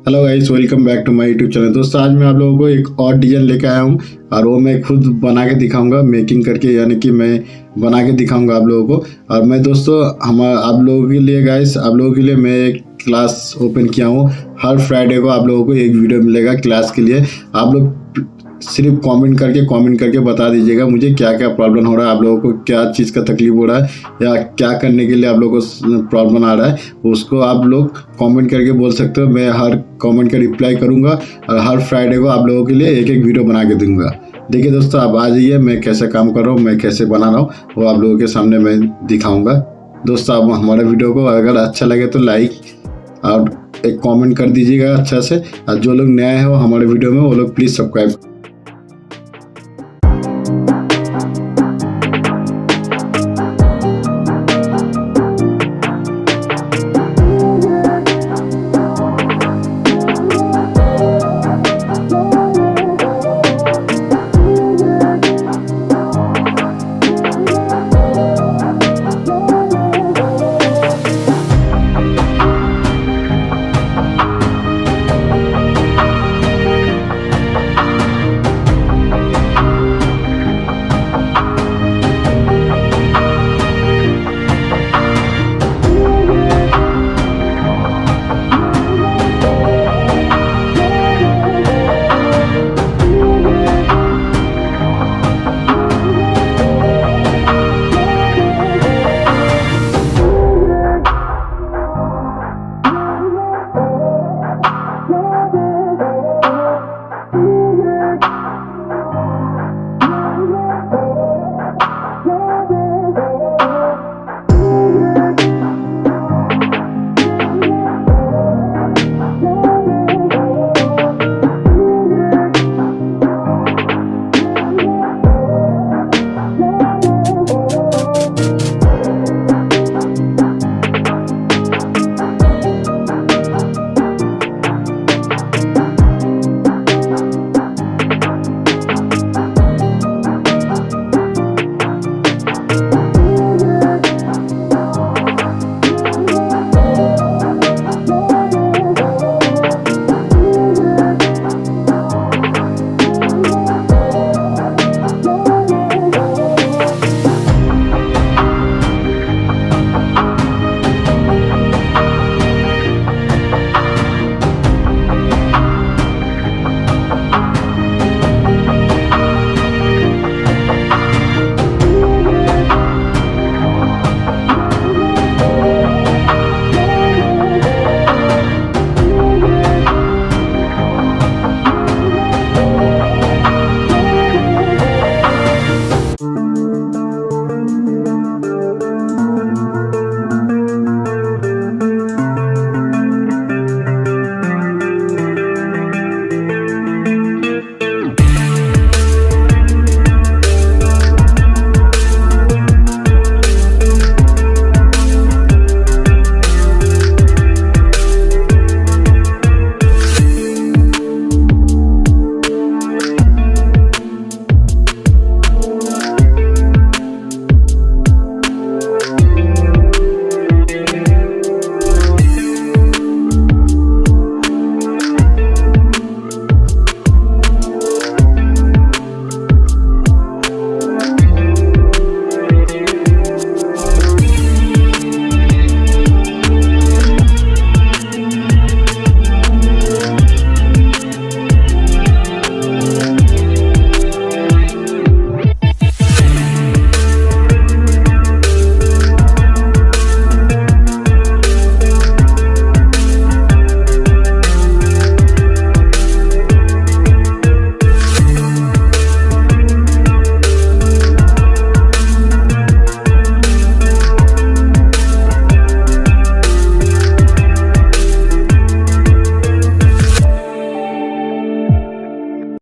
Hello guys, welcome back to my YouTube channel. दोस्तों आज मैं आप लोगों को एक और डिज़ाइन लेके आया हूँ और वो मैं खुद बना के दिखाऊंगा, मेकिंग करके, यानी कि मैं बना के दिखाऊंगा आप लोगों को। और मैं दोस्तों आप लोगों के लिए गाइस, आप लोगों के लिए मैं एक क्लास ओपन किया हूँ। हर फ्राइडे को आप लोगों को एक वीडियो मिलेगा क्लास के लिए। आप लोग सिर्फ कमेंट करके बता दीजिएगा मुझे क्या क्या प्रॉब्लम हो रहा है, आप लोगों को क्या चीज़ का तकलीफ हो रहा है या क्या करने के लिए आप लोगों को प्रॉब्लम आ रहा है, उसको आप लोग कमेंट करके बोल सकते हो। मैं हर कमेंट का रिप्लाई करूंगा और हर फ्राइडे को आप लोगों के लिए एक एक वीडियो बना के दूंगा। देखिए दोस्तों, आप आ जाइए, मैं कैसे काम कर रहा हूँ, मैं कैसे बना रहा हूँ, वो आप लोगों के सामने मैं दिखाऊँगा। दोस्तों आप हमारे वीडियो को अगर अच्छा लगे तो लाइक और एक कमेंट कर दीजिएगा अच्छा से, और जो लोग नए हैं वो हमारे वीडियो में, वो लोग प्लीज़ सब्सक्राइब